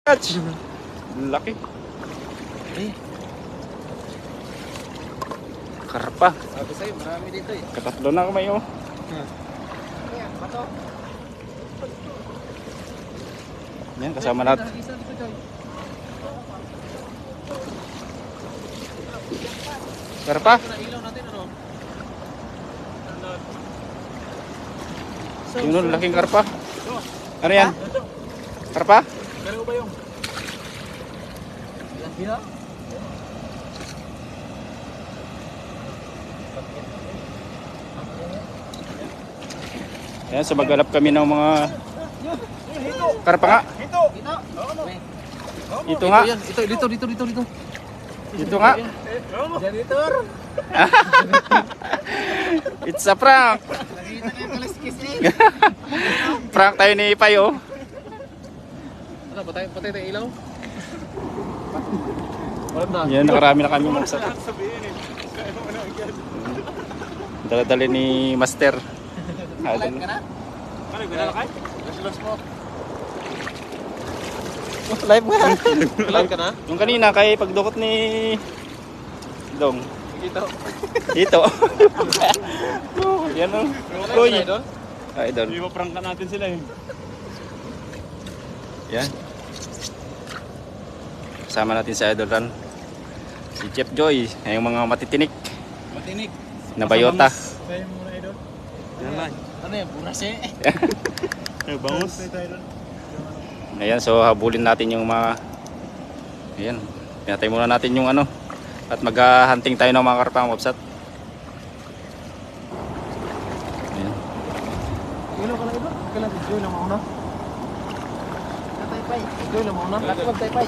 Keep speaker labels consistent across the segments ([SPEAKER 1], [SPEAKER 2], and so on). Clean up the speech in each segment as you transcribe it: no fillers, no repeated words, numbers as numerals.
[SPEAKER 1] Catch. Laki.
[SPEAKER 2] Eh,
[SPEAKER 1] Karpa.
[SPEAKER 2] sabi sa'yo, marami dito eh.
[SPEAKER 1] Katatlo na kamay oh.
[SPEAKER 2] Ayan, bato.
[SPEAKER 1] Yan, kasama natin.
[SPEAKER 2] Isa dito, Joy.
[SPEAKER 1] Karpa.
[SPEAKER 2] Ilaw natin, ano?
[SPEAKER 1] Yun oh, laking karpa. Ano yan? Karpa?
[SPEAKER 2] Gano'n ba yung? Laki na?
[SPEAKER 1] Yan, so maghanap kami ng mga karpa nga.
[SPEAKER 2] Ito!
[SPEAKER 1] Ito nga.
[SPEAKER 2] Ito, dito.
[SPEAKER 1] Ito nga.
[SPEAKER 2] Janitor!
[SPEAKER 1] It's a prank.
[SPEAKER 2] Nakita kayo kaliskis eh.
[SPEAKER 1] Prank tayo ni Ipay oh.
[SPEAKER 2] Ano, patay tayo ilaw? Walang na.
[SPEAKER 1] Yan, nakarami na kami mga sa dala-dala ni Master.
[SPEAKER 2] Live ka na?
[SPEAKER 3] Ano, ginalakay?
[SPEAKER 2] Nasilos mo.
[SPEAKER 1] Live nga.
[SPEAKER 2] Live ka na?
[SPEAKER 1] Yung kanina kay pagdukot ni Dong.
[SPEAKER 2] Dito.
[SPEAKER 1] Dito. Yan oh. Koy.
[SPEAKER 2] Idol?
[SPEAKER 1] Idol.
[SPEAKER 3] Hindi pa prank natin sila eh.
[SPEAKER 1] Yan. Kasama natin si Idol Ran. Si Chef Joy. Yung mga matitinik
[SPEAKER 2] Matinig.
[SPEAKER 1] na bayota.
[SPEAKER 3] Kaya mo na idol.
[SPEAKER 2] Yan lang. Ano yan? Buras eh.
[SPEAKER 3] Ay, bangus.
[SPEAKER 1] Ayan, so habulin natin yung mga ayan, pinatay muna natin yung ano at mag-hunting tayo ng mga karpa, mabsat. Ayan.
[SPEAKER 2] Ilaw ka na idol? Kailan Joy lang mauna? Taypay. Joy lang mauna? Lakawag taypay.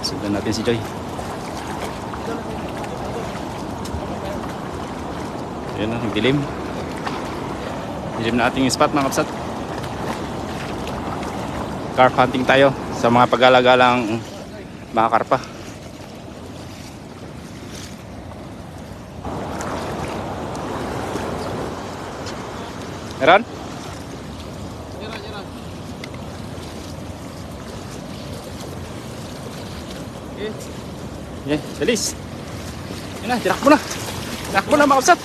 [SPEAKER 1] Sundan natin si Joy. Ayan na, dilim. Dilim na ating spot mga kapsat. Carp hunting tayo sa mga paggalagalang mga karpa. Meron?
[SPEAKER 2] Jira.
[SPEAKER 1] Yeah, dalis. Yan na, tinakbo na. Tinakbo na mga kapsat.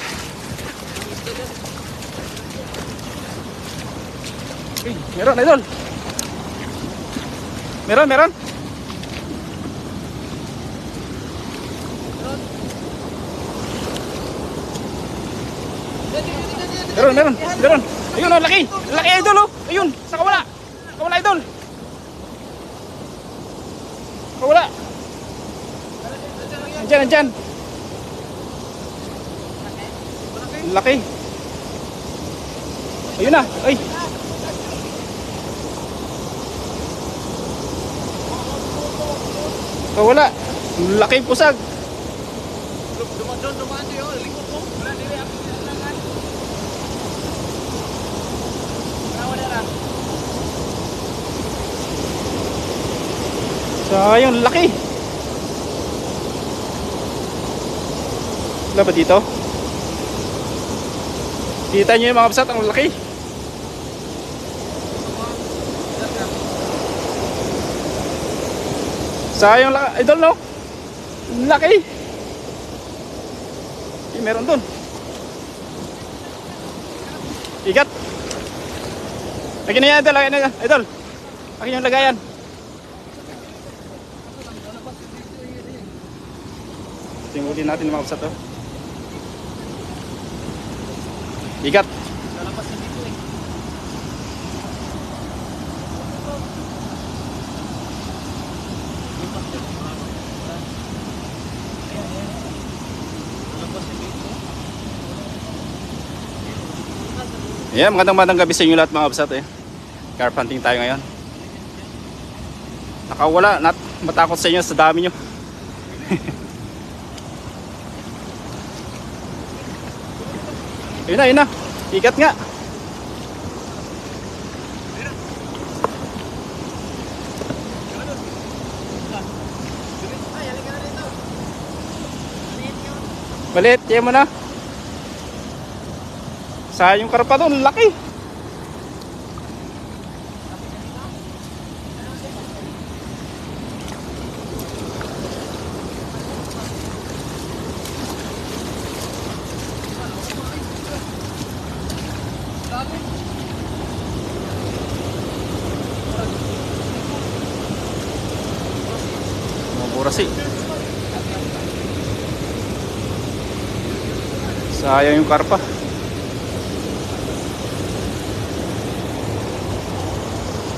[SPEAKER 1] Okay, meron idol. Meron. Meron. Ayun oh, laki. Laki idol oh. Ayun, sa kawala. Kawala idol. Kawala. Andyan. Laki. Ayun na. Ay. Kawala. Laking pusag.
[SPEAKER 2] Dumaan diyo. Lingkod mo. Wala dili ako nilalangan. Wala na.
[SPEAKER 1] Sayang, laki. Wala ba dito? Kita nyo yung mga kapsat, ang laki. Sayang, idol no? Laki. Meron dun. Ikat. Lagi na yan idol. Lagi yung lagayan. Tingulin natin mga kapsat oh. Ikat.
[SPEAKER 2] Lalabas na dito eh.
[SPEAKER 1] Yeah, magandang gabi sa inyo lahat mga kapsat eh. Carp hunting tayo ngayon. Nakawala, matakot sa inyo sa dami nyo. Ayun na. Ikat nga. Balit, tiyan mo na. Sayang yung karpa doon, laki. Kurasi. Sayang yung karpa.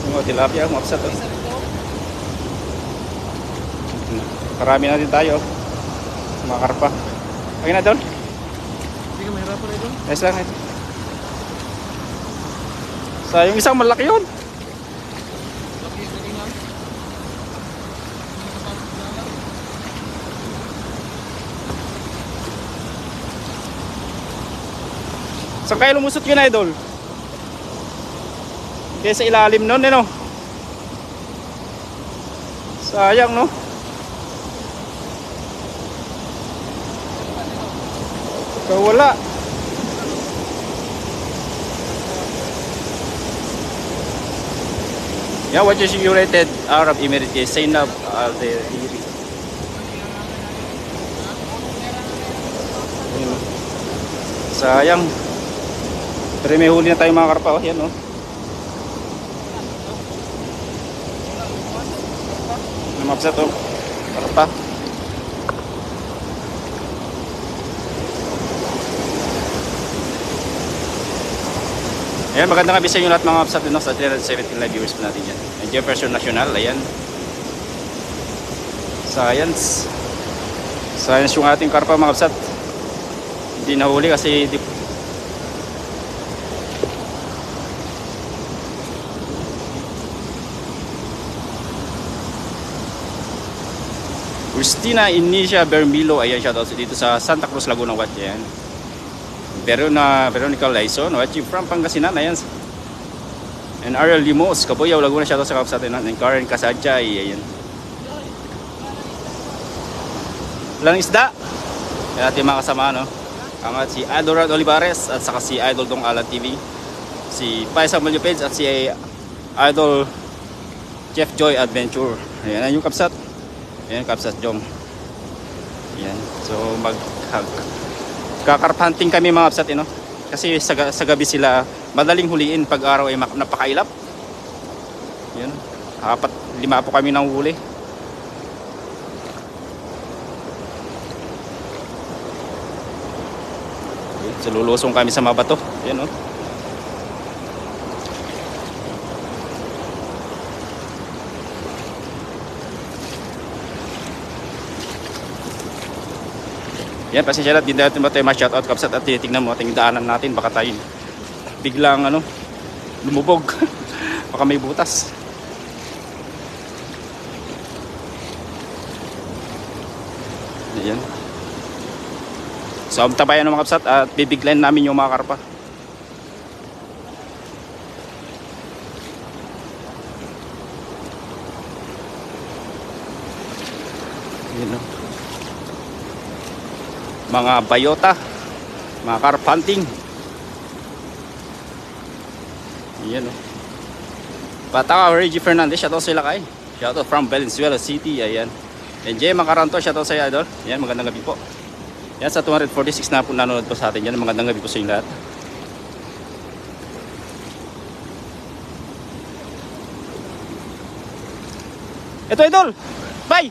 [SPEAKER 1] Yung mga tilapia, mapsat. Oh. Karami na din tayo. Mga karpa. Okay na doon?
[SPEAKER 2] Hindi ka mahirapan na idol.
[SPEAKER 1] Nice lang. Sayang isang malaki yun.
[SPEAKER 2] Laki yung kanina.
[SPEAKER 1] Saan kayo lumusot yun, idol? Kaya sa ilalim nun, no? Sayang, no? Wala. Yeah, what is your rated Arab Emirates? Zainab Al-Diri. Sayang. Pero may huli na tayo mga karpa. Oh, yan, oh. Namapsat, oh. Karpa. Ayan, magandang gabi sa inyo lahat mga kapsat din sa 317 live viewers po natin dyan. And Jefferson National, ayan. Science. Science yung ating karpa mga kapsat. Hindi nahuli kasi Christina Inicia Bermilo, ayan, shoutout dito sa Santa Cruz, Laguna, Watch, ayan. Veronica Laison, watching from Pangasinan, ayan. And Ariel Limos, Kabuyaw, Laguna, shoutout sa kapsat natin. And Karen Kasajay, ayan. Walang isda. Ayan ating mga kasama, no? Ang si Idol Rad Olivares at saka si Idol Dong Alan TV. Si Paisa Malupage at si Idol Jeff Joy Adventure. Ayan yung kapsat. Ayan kapsat Jong. Ayan. So kakarp hunting kami mga kapsat, no? Kasi sa gabi sila madaling huliin, pag araw ay napakailap. Ayan. 4-5 po kami nang huli. So lulusong kami sa mga bato. Ayan, oh. Yan, pasensya natin, hindi natin ba tayo ma-shoutout kapsat at titignan mo ating daanan natin, baka tayo biglang lumubog. Baka may butas. Ayan. So tabayan ng mga kapsat at bibiglan namin yung mga karpa. Ayan, oh. Mga bayota, mga carp hunting. Ayan, oh. Pataka, Reggie Fernandez, shoutout sila kay. Shoutout from Valenzuela City, ayan. And Jay Macaranto, shoutout sa iyo, idol. Ayan, magandang gabi po. Yan, sa 246 na po nanonood po sa atin dyan. Magandang gabi po sa inyo lahat. Ito, idol! Bye!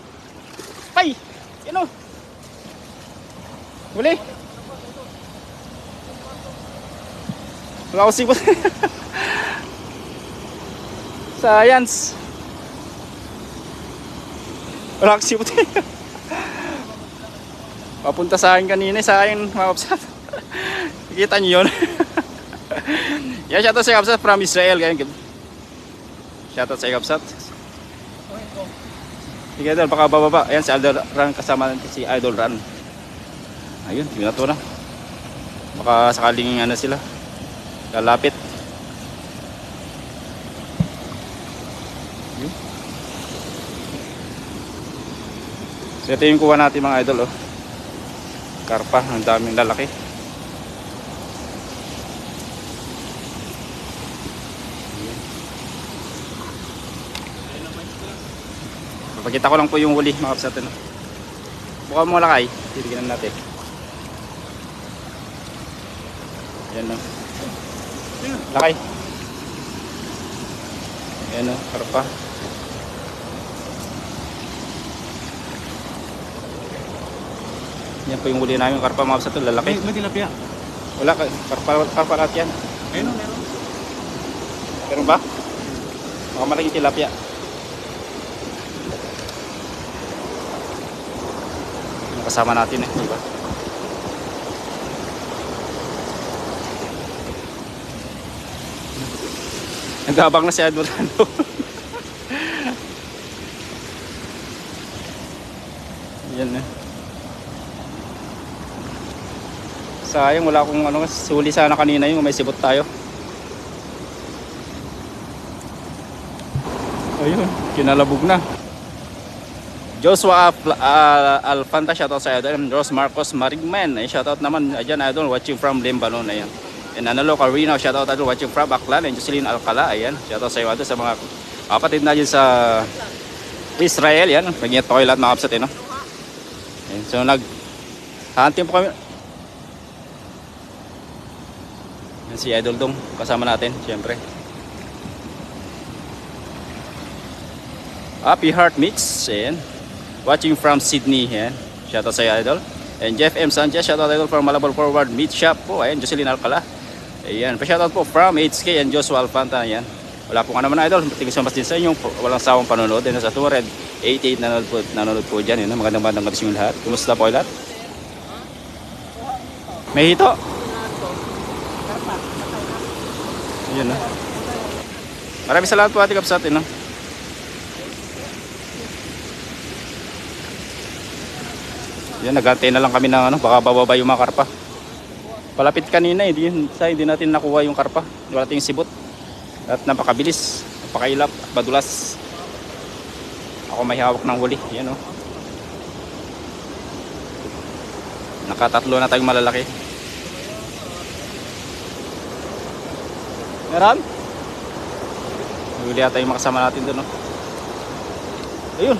[SPEAKER 1] Bye! Yan, o! Huli! Wala ko sipot. Science! Wala ko sipot. Papunta sa akin kanina, sa akin mga kapsat. Nakita nyo yun. Yan, shoutout sa kapsat from Israel. Shoutout sa kapsat. Sige, idol, baka bababa. Ayan, si Idol Ran, kasama natin si Idol Ran. Ayun, yun na to na. Baka sakaling sila lalapit. Yun. So ito yung kuha natin mga idol, oh. Karpa, ang daming lalaki. Papakita ko lang po yung huli mga kapsat, no? Buka mo lakay, titignan natin. Ayan, no? Lakay. Ayan, no? Karpa. Yan po yung huli namin karpa mga kabsat, lalaki.
[SPEAKER 3] May tilapia.
[SPEAKER 1] Wala, karpa lahat yan.
[SPEAKER 3] Meron, meron.
[SPEAKER 1] Meron ba? Baka malaking tilapia. Yung kasama natin di ba? Nagabang na si Adorano. Yan na. Sayang wala akong suli sana kanina yung may sibot tayo. Ayun, kinalabog na. Joshua Alfanta, shoutout sa idol. Rose Marcos Marigman, ay shoutout naman dyan idol, watching from Limbanon, ayan. And Analo Carino, shoutout idol, watching from Aklan. And Jocelyn Alcala, ayan, shoutout sa iyo idol, sa mga kapatid na dyan sa Israel, yan. Nag-ingat pa kayo lahat mga kapsat, no? Ayan, so hunting po kami. Yan si Idol Dong, kasama natin, syempre. Happy Heart Mix, ayan. Watching from Sydney, ayan. Shoutout sa Idol. And Jeff M. Sanchez, shoutout Idol from Malabon Forward Meat Shop po, ayan. Jocelyn Alcala, ayan. Pa-shoutout po from HK and Joshua Alfanta, ayan. Wala po ka naman Idol, tingin sa mas din sa inyo, walang sawang panonood. And sa 288 nanonood po dyan, yun. Magandang gabi sa inyo lahat. Kumusta po kayo lahat? May hito. Yun na. Maraming salamat po ating kapsat, no? Yan, nagantay na lang kami ng baka bababa yung mga karpa. Palapit kanina hindi natin nakuha yung karpa. Wala tayong sibot. At napakabilis, napakailap, badulas. Ako may hawak ng huli, yan Nakatatlo na tayong malalaki. Meron? Huli ata yung makasama natin doon, Ayun.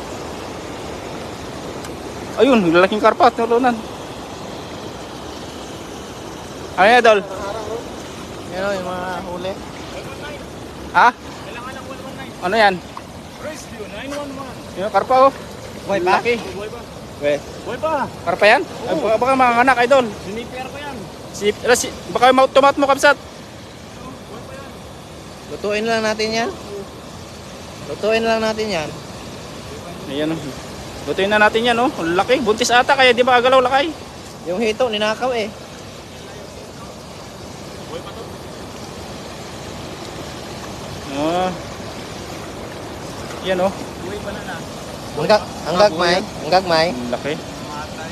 [SPEAKER 1] Ayun, lalaking karpa, tulunan. Ano yan, Idol?
[SPEAKER 2] Yan yung mga huli.
[SPEAKER 1] Ha?
[SPEAKER 3] Kailangan ng 119.
[SPEAKER 1] Ano yan?
[SPEAKER 3] Rescue 911.
[SPEAKER 1] Yung karpa,
[SPEAKER 2] Buhay pa?
[SPEAKER 1] Laki.
[SPEAKER 3] Buhay pa.
[SPEAKER 1] Buhay
[SPEAKER 3] pa.
[SPEAKER 1] Karpa yan? Ay, baka mga anak, Idol.
[SPEAKER 3] Siniper pa yan.
[SPEAKER 1] Baka tumat mo, kapsat.
[SPEAKER 2] Lutuin lang natin yan. Lutuin lang natin yan.
[SPEAKER 1] Ayan, lutuin na natin yan, Laki, buntis ata, kaya di ba agalaw lakay?
[SPEAKER 2] Yung hito, ninakaw eh.
[SPEAKER 3] Buhay pa to.
[SPEAKER 1] Yan,
[SPEAKER 3] Buhay pa na.
[SPEAKER 2] Ang gagmay. Ang gagmay.
[SPEAKER 1] Laki.
[SPEAKER 3] Matay.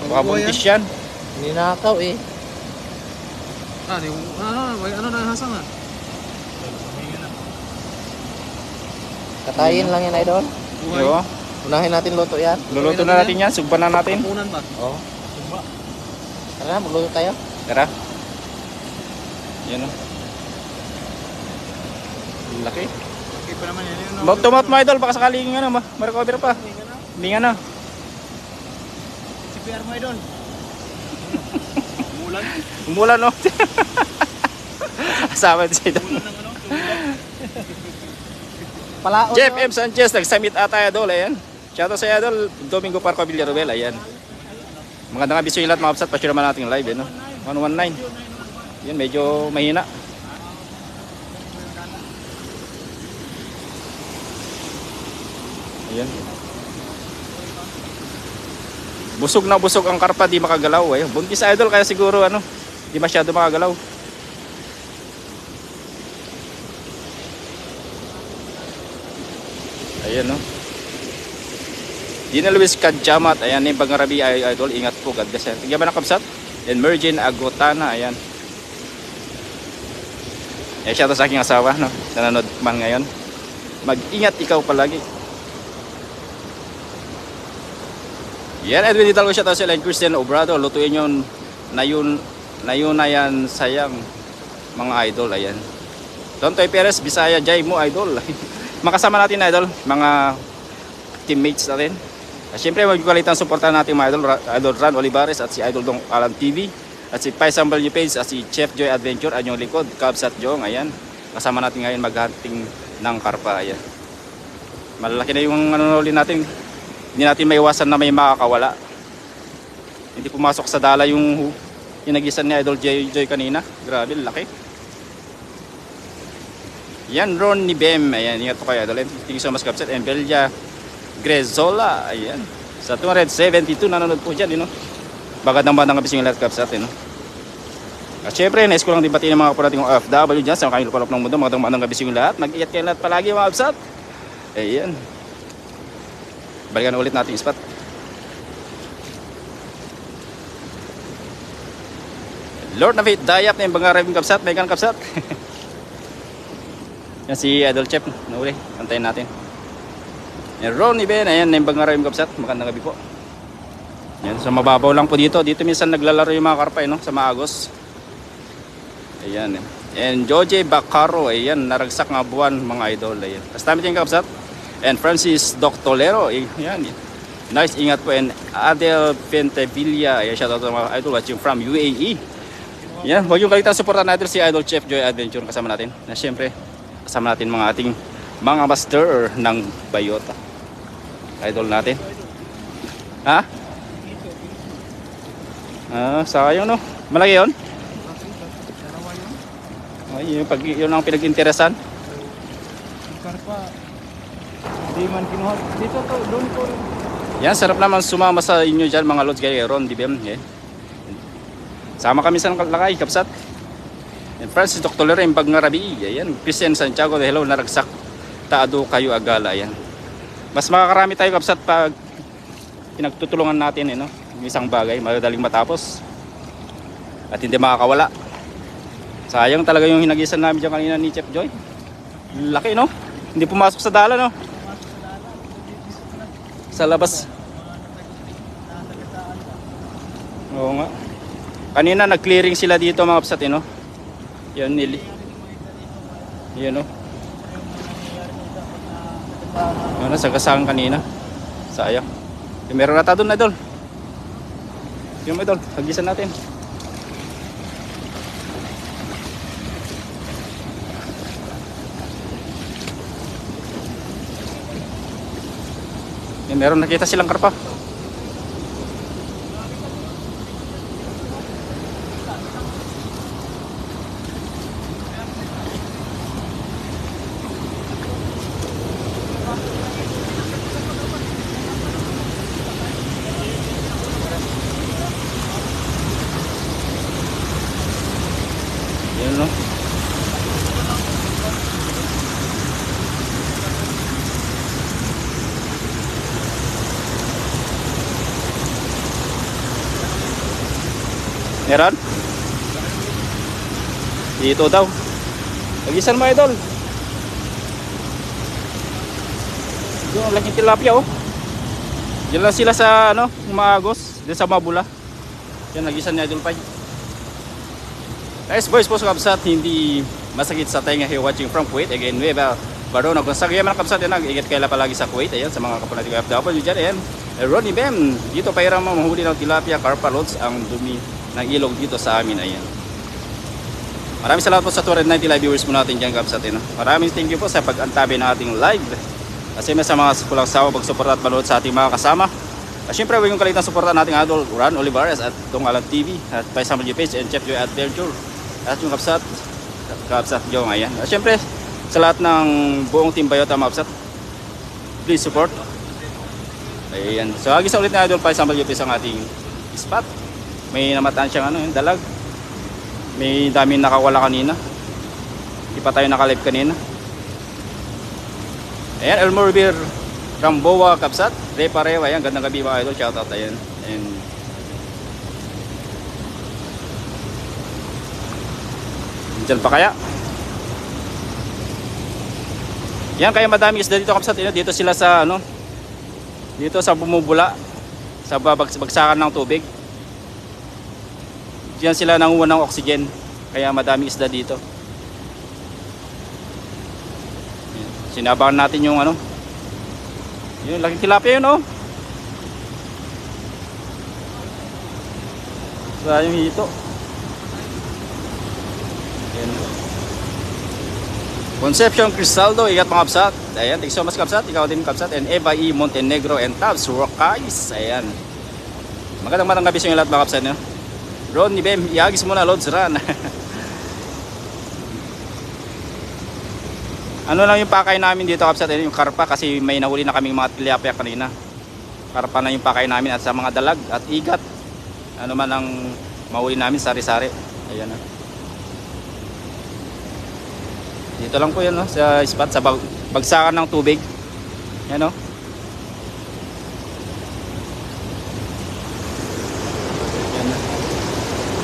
[SPEAKER 1] Baka buntis yan.
[SPEAKER 2] Ninakaw eh.
[SPEAKER 3] Ano na hasang na?
[SPEAKER 2] Katayin lang yan, Idol.
[SPEAKER 3] Buhay.
[SPEAKER 1] Yo,
[SPEAKER 2] Unahin natin luto yan.
[SPEAKER 1] luluto na natin yan, sugban na natin.
[SPEAKER 3] Punan ba?
[SPEAKER 2] Oo.
[SPEAKER 3] Sumba.
[SPEAKER 2] Tara na, magluto tayo.
[SPEAKER 1] Tara. Yan, Laki.
[SPEAKER 3] Okay pa naman yan.
[SPEAKER 1] Tumat mo, Idol, baka sakaling ma-recover pa. Hindi nga na.
[SPEAKER 3] CPR mo doon. Umulan.
[SPEAKER 1] Umulan, Asama din si Idol.
[SPEAKER 3] Umulan ng
[SPEAKER 2] Palaot.
[SPEAKER 1] Jeff M. Sanchez, nag-submit ata Idol, ayan. Shoutout sa Idol, Domingo Parco Villaruel, ayan. Magandang gabi sa inyo lahat, mga kapsat, pa-share naman natin live, 119. Yan, medyo mahina. Ayan. Busog na busog ang karpa, di makagalaw, Buntis Idol, kaya siguro, di masyado makagalaw. Ayan, Dina Luis Kadjamat, ayan yung Bangarabi Idol, ingat po, God bless. Tingnan ba ng kapsat? And Mergin Agotana, ayan. Siya to sa aking asawa, nanonood man ngayon. Mag-ingat ikaw palagi. Yan, Edwin Hidalgo, siya to sila, and Christian Obrado, lutuin yun na yan, sayang, mga idol, ayan. Tontoy Perez, Bisaya, Jai mo, idol. Makasama natin, idol, mga teammates natin. Siyempre, magkukalitan suportahan natin mga idol Ran Olivares at si Idol Dong Alan TV at si Pai Sambal New Page at si Chef Joy Adventure at yung likod, Cubs at Jong, ayan. Kasama natin ngayon maghunting ng karpa, ayan. Malalaki na yung nuli natin, Hindi natin maiwasan na may makakawala. Hindi pumasok sa dala yung inagisan ni Idol Joy kanina. Grabe, laki. Yan, Ron ni Bem. Ayan, ingat po kayo, Idol. Thank you so much, Kapsat. And Belia Grezola. Ayan. Sa 272 nanonood po dyan, Bagad ng bandang kabis yung lahat, Kapsat, At syempre, nais ko lang din batiin ng mga kapatid kong OFW dyan sa kanyang lupalop ng mundo. Magandang bandang kabis yung lahat. Mag-iat kayo lahat palagi, mga Kapsat. Ayan. Balikan ulit natin yung spot. Lord na Faith Dayap na yung bangarabing Kapsat. May kan Kapsat. Yan si Idol Chef. Nauli. Antayin natin. Yan Ron Ben. Ayan na yung bangarabing Kapsat. Magandang gabi po. Yan. So mababaw lang po dito. Dito minsan naglalaro yung mga karpa sa Maagos. Ayan. And Joje Bacaro. Ayan. Naragsak nga buwan mga idol. Ayan. Tapos tayo yung Kapsat. And Francis Doctolero. Ayan. Nice, ingat po. And Adel Pentevilla. Ayan, shout out to mga idol watching from UAE. Yan, huwag yung kalitan supportan natin si Idol Chef Joy Adventure kasama natin. Na syempre, kasama natin mga ating mga master ng Bayota. Idol natin. Ha? Sayang Malaki yun? Ay, yun ang pinag-interesan.
[SPEAKER 3] Karpa. Hindi man kinuha. Dito to, doon ko.
[SPEAKER 1] Yan, sarap naman sumama sa inyo dyan mga lods kay Ron, di ba? Sama kami sa lakay, Kapsat. And Francis Doctolero, yung Bagngarabi. Ayan, Christian Santiago, hello, naragsak. Taado kayo agala, ayan. Mas makakarami tayo, Kapsat, pag pinagtutulungan natin, yung isang bagay, madaling matapos. At hindi makakawala. Sayang talaga yung hinagisan namin dyan kanina ni Chef Joy. Laki, Hindi pumasok sa dala, Sa labas. Oo nga. Kanina nag-clearing sila dito mga Kapsat, Yan nili. Yan Yan sagasang kanina. Sayang. Meron nata doon, Idol. Yung Idol, hagisan natin. Meron nakita silang karpa. Yan Meron? Dito daw. Pagisan mo, Idol. Yung laking tilapia, Diyan lang sila sa Maagos, din sa Mabula. Yan, nagisan ni Idol Pai. Guys, boys po sa Kapsat, hindi masakit sa tenga here watching from Kuwait. Again, Nueva Barona. Kung sagaya man ang Kapsat, igat kayo palagi sa Kuwait. Ayan, sa mga kapanating FW dyan. Ayan, Ronnie Bem. Dito pa irang mahuli ng tilapia, carpa loads, ang dumi ng ilog dito sa amin. Ayan. Maraming salamat po sa 290 live viewers mo natin dyan, Kapsat. Maraming thank you po sa pag-antabi ng ating live. Kasi may sa mga kulang sawa pag-support at panood sa ating mga kasama. At syempre, huwag yung kalitan supportan nating Idol Ron Olivares at Dong Alan TV at Paisang Medyo Page and Chef Joy Adventure at yung Kapsat Joy ngayon. At syempre, sa lahat ng buong team Bayota mga Kapsat, please support. Ayan. So, agis ulit na Idol Paisang Medyo Page ang ating spot. May namataan siyang yung dalag. May daming nakawala kanina. Hindi pa tayo nakalive kanina. Ayan, Elmore Beer Ramboa Kapsat, Reparewa. Ayan, gandang gabi mga idol. Shoutout, ayan. And dyan pa kaya? Yan, kaya madami isda dito Kapsat. Dito sila sa dito sa bumubula sa bagsakan ng tubig. Diyan sila nanguha ng oxygen. Kaya madami isda dito. Sinabahan natin yung yun, laking tilapia yun sa yung hito. Yan. Concepcion Cristaldo, ikat mga Kapsat. Ayan, thank you so much Kapsat. Ikaw din Kapsat. And Eva E. Montenegro and Tabs Rockies. Ayan. Magandang gabi sa inyo lahat mga Kapsat. No? Ron ni Bem, iagis muna Lods Run. Ano lang yung pakay namin dito Kapsat, yung karpa kasi may nahuli na kaming mga tilapia kanina. Karpa na yung pakay namin at sa mga dalag at igat. Ano man ang mahuli namin, sari-sari. Ayan na. Dito lang po yan no, sa spot, sa bagsakan ng tubig. Yan no. Yan na.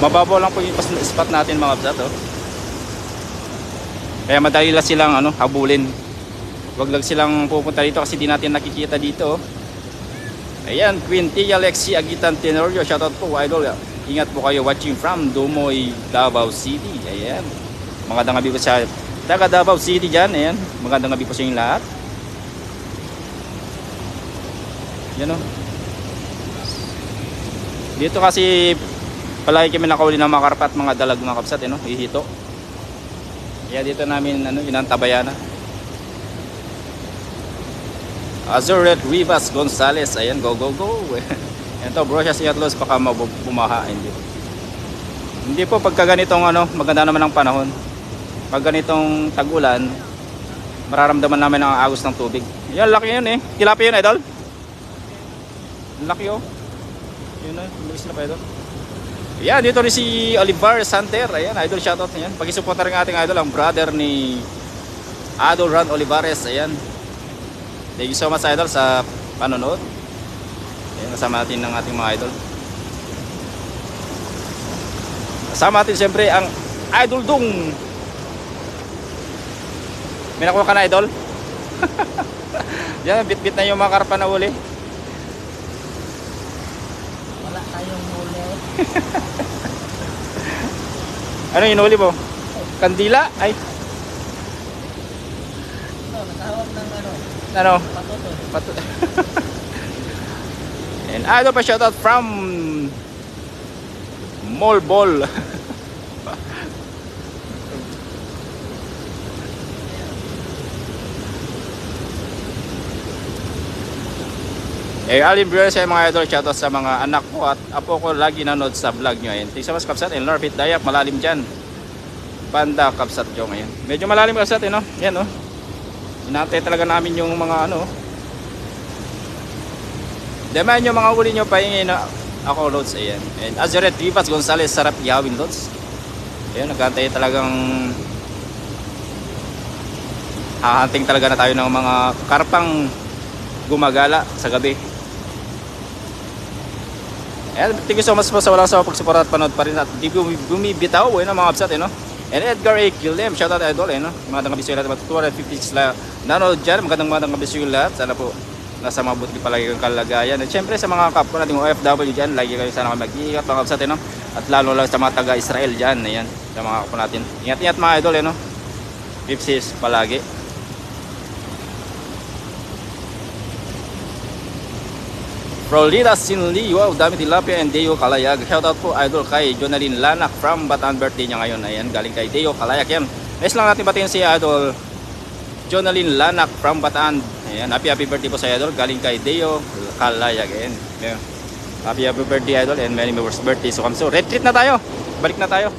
[SPEAKER 1] Mababaw lang po yung spot natin mga Kapsat. Oh. Kaya madali lang silang habulin. Huwag lang silang pupunta dito kasi di natin nakikita dito. Ayan, Queen Tia Lexi Agitan Tenorio, shoutout po idol. Ingat po kayo watching from Dumoy, Davao City. Ayan. Magandang gabi po sa taga Davao City dyan. Ayan. Magandang gabi po sa inyong lahat. Yan o. Dito kasi palagi kami nakahuli ng mga karpa at mga dalag mga Kapsat. Hihito. Kaya dito namin inantabayan na. Azuret Rivas Gonzales. Ayan, go go go. Ito bro, siya Atlos baka bumaha. Hindi po pagka ganitong maganda naman ang panahon. Pag ganitong tag-ulan, mararamdaman namin ang agos ng tubig. Yan, laki yun eh. Tilapia yun idol. Laki oh. Yun na, bilis na pa idol. Yan, dito rin si Oliver Santer. Ayan, idol, shoutout niyan. Pag-isuporta rin ating idol, ang brother ni Adol Ron Olivares. Ayan. Thank you so much idol sa panonood. Ayan, kasama natin ng ating mga idol. Kasama natin siyempre ang Idol Dung. May nakuha ka na idol? Yan, bit-bit na yung mga karpa na uli.
[SPEAKER 2] Wala tayong huli.
[SPEAKER 1] Ano yung huli mo? Kandila? Ay.
[SPEAKER 2] Natawag ng
[SPEAKER 1] Ano?
[SPEAKER 2] patuto.
[SPEAKER 1] And idol pa shoutout from Mall Ball. Alin Brian sa mga idol, shoutout sa mga anak ko at apo ko lagi nanood sa vlog nyo. Thanks so much Kapsat and Lorpit Dayak, malalim dyan. Panda Kapsat yung ngayon. Medyo malalim Kapsat yan oh. Inantay talaga namin yung mga Deman yung mga huli nyo, pahingi na ako Lods. Ayan. And Azuret Rivas Gonzales, sarap ihawin Lods. Ayan, nagkantay talagang hahanting talaga na tayo ng mga karpang gumagala sa gabi. Ayan, thank you so much po sa walang sawa pagsuporta at panood pa rin at di bumibitaw mga Kapsat And Edgar A. Kilem, shoutout idol magandang gabi sa lahat, 256 la nanood dyan, magandang gabi sa lahat. Sana po nasa mabuti palagi kang kalagayan. At syempre sa mga kapwa nating OFW dyan, lagi kayo sana mag-iingat mga Kapsat at lalo lang sa mga taga-Israel dyan. Ayan, sa mga kapwa natin, ingat mga idol keep safe palagi. Rolita Sinli, wow, dami tilapia and Deo Kalayag. Shoutout po idol kay Jonalyn Lanak from Bataan, birthday niya ngayon. Ayan, galing kay Deo Kalayag yan. Nice lang natin batiin si idol Jonalyn Lanak from Bataan. Ayan, happy birthday po sa idol, galing kay Deo Kalayag. Ayan, happy birthday idol and many more birthday. So retreat na tayo, balik na tayo.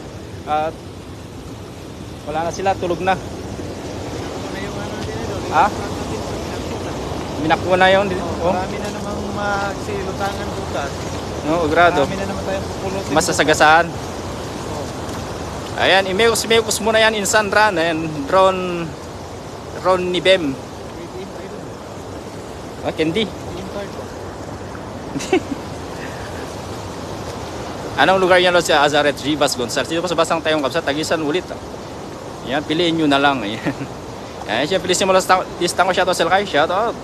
[SPEAKER 1] At wala na sila, tulog na. Ha? Minakuha na yun.
[SPEAKER 3] Marami na namang magsilutangan bukas.
[SPEAKER 1] No, grado.
[SPEAKER 3] Marami na naman tayong pupulutin.
[SPEAKER 1] Masasagasaan. Ayan, imeus muna yan insan ran. Ayan, Ron ni Bem. Candy. Anong lugar yan sa Azuret Rivas Gonzales? Dito po sa Basang Tayong Kapsat, tagisan ulit. Ayan, piliin nyo na lang. Ayan. Ayan, syempre listang ko shoutout sa lakay. Shoutout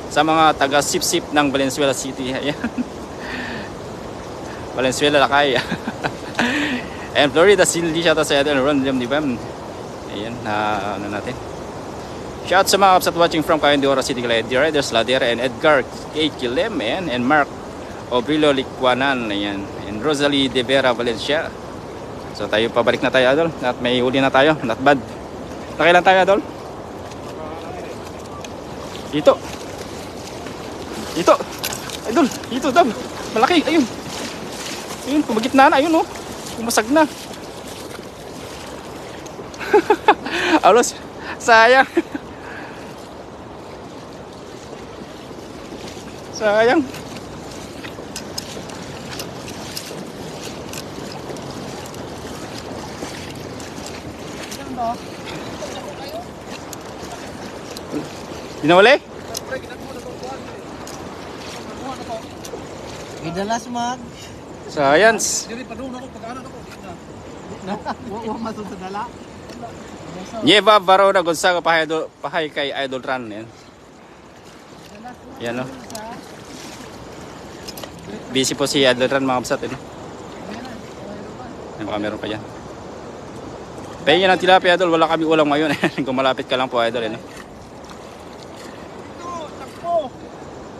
[SPEAKER 1] sa mga taga Sip-Sip ng Valenzuela City. Ayan. Valenzuela lakay. And Florida Cindy, shoutout sa Edel Ron William Dibam. Ayan, natin. Shout sa mga Kapsat watching from Cayendora City, Calaya, Riders Ladera and Edgar K. Kilem and Mark Obrillo Likwanan. Ayan. And Rosalie De Vera Valencia. So tayo pabalik na tayo idol at may huli na tayo, not bad. Nakailan tayo idol? Dito. Dito. Idol, dito dam. Malaki, ayun. Ayun, kumagitna na, ayun oh. Pumasag na. Alos, sayang. Sayang. Dinawali?
[SPEAKER 2] Gidalas mag.
[SPEAKER 1] Science.
[SPEAKER 3] Dili pa doon ako pag-anak ako.
[SPEAKER 2] Wa masud sa dala.
[SPEAKER 1] Nieva Varona Gonzaga pahay kay Idol Run yan. Yan oh. Busy po si Idol Run mga kapsat eh. Baka meron pa yan. Pahingin ng tilapia Idol, wala kami ulam ngayon. Kung malapit ka lang po Idol eh.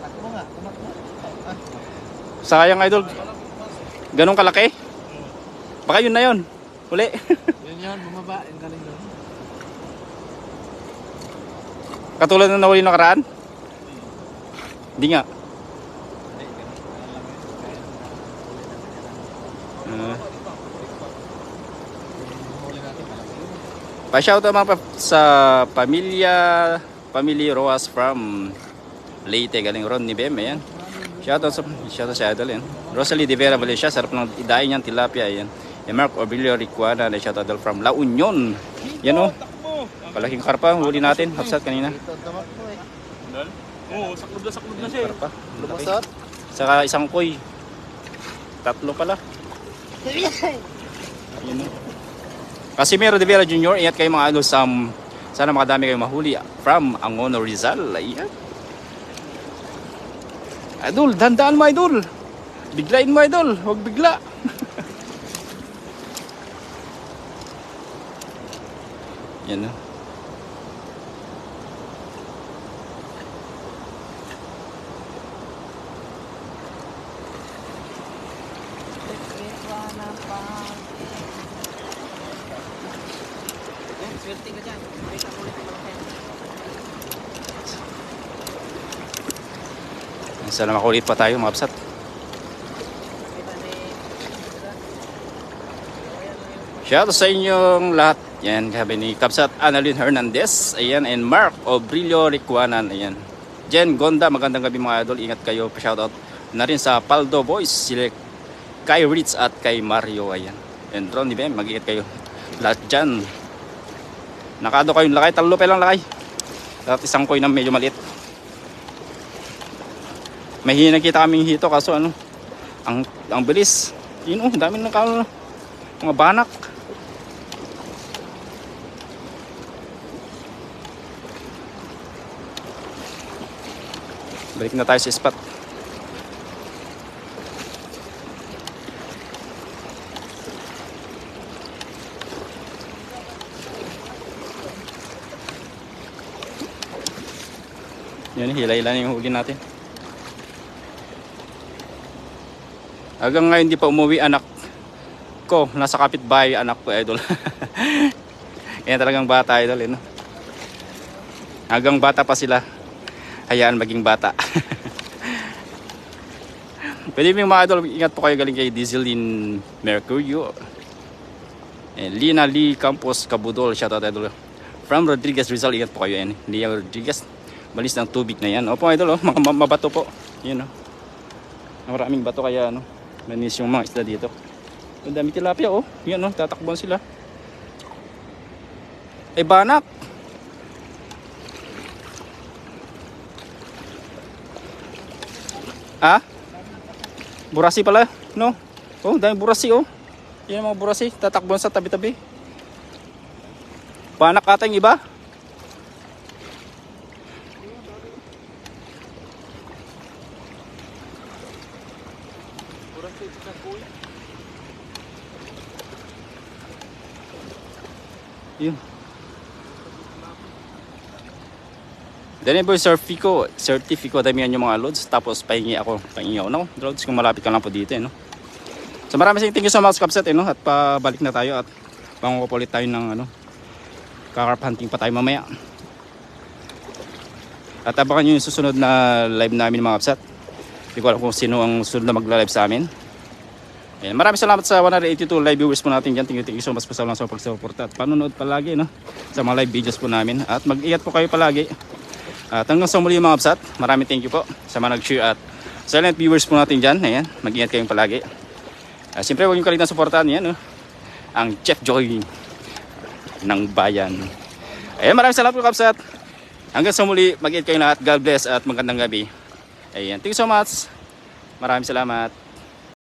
[SPEAKER 2] Takbo nga, tumakbo.
[SPEAKER 1] Sayang Idol. Ganong kalaki? Baka yun na yun. Uli.
[SPEAKER 2] Yun, bumaba. Yung galing doon.
[SPEAKER 1] Katulad na nahuli nakaraan? Hindi nga. Pa-shoutout mga sa Pamilya Roas from Leyte, galing Ron ni Bem, ayan. Shoutout sa Idol yan. Rosalie de Vera Valencia, sarap ng idain niyan, tilapia, ayan. E Mark Obilio Ricuana, na shoutout from La Union. Yan o, palaking karpa, huli natin, hapsat kanina.
[SPEAKER 2] Dito, tumakbo eh.
[SPEAKER 3] Oo, saklob na siya.
[SPEAKER 1] Karpa,
[SPEAKER 2] Lumusot.
[SPEAKER 1] saka isang koy. Tatlo pala. Yun o. Casimiro de Vera Jr., ingat kayo mga idol sana makadami kayong mahuli from Angono Rizal. Ayan. Idol, dandaan mo idol. Biglain mo idol, huwag bigla. Yan o.
[SPEAKER 2] Swerte ka dyan. Kita mo ulit yung malaki.
[SPEAKER 1] Sana makulit pa tayo mga kapsat. Shout out sa inyong lahat. Yan, sabi ni Kapsat Annalyn Hernandez. Ayan, and Mark Obrilio Ricuanan. Ayan. Jen Gonda, magandang gabi mga idol. Ingat kayo. Shout out na rin sa Paldo Boys, sila kay Ritz at kay Mario. Ayan. And Ron, di ba? Mag-ingat kayo. Lahat dyan. Nakado kayong lakay. Talo pa lang lakay. At isang koy na medyo maliit. May nakita kaming hito kaso ano, ang bilis. Yun oh, dami ng mga banak. Balik na tayo sa spot. Yan, hila-hila na yung huli natin. Hanggang ngayon di pa umuwi anak ko. Nasa kapitbahay anak ko idol. Yan talagang bata idol eh, no? Hanggang bata pa sila. Hayaan maging bata. Pwede mo mga idol, ingat po kayo galing kay Dieselin Mercurio. And Lina Lee Campos Cabudol, shoutout idol. From Rodriguez Rizal, ingat po kayo yan. Lia Rodriguez, malis ng tubig na yan. Opo idol, oh, mga mabato po. Yan oh. Maraming bato kaya ano, manis yung mga isda dito. Ang dami tilapia oh. Yan oh, tatakbuhan sila. Ay banak. Ah? Burasi pala, no? Oh, dami burasi oh. Yan mga burasi, tatakbuhan sa tabi-tabi. Banak ata yung iba. Yun. Then boy, certifico dami yan yung mga loads. Tapos pahingi ako no? Loads kung malapit ka lang po dito, no? So maraming thank you so much Kapsat, no? At pabalik na tayo at pangukupulit tayo ng ano, kakarp hunting pa tayo mamaya. At abangan nyo yung susunod na live namin mga kapsat. Hindi ko alam kung sino ang susunod na magla-live sa amin. Ayan, maraming salamat sa 182 live viewers po natin dyan. Thank you so much po sa pagsuporta at panonood palagi, no, sa mga live videos po namin. At mag-ingat po kayo palagi. At hanggang sa muli mga kapsat, maraming thank you po sa mga nag-share at silent viewers po natin dyan. Ayan, mag-ingat kayong palagi. Siyempre huwag nyo kalimutan suportahan yan, no, ang Chef Joy ng bayan. Ayan, maraming salamat po kapsat. Hanggang sa muli, mag-ingat kayong lahat. God bless at magandang gabi. Ayan, thank you so much. Maraming salamat.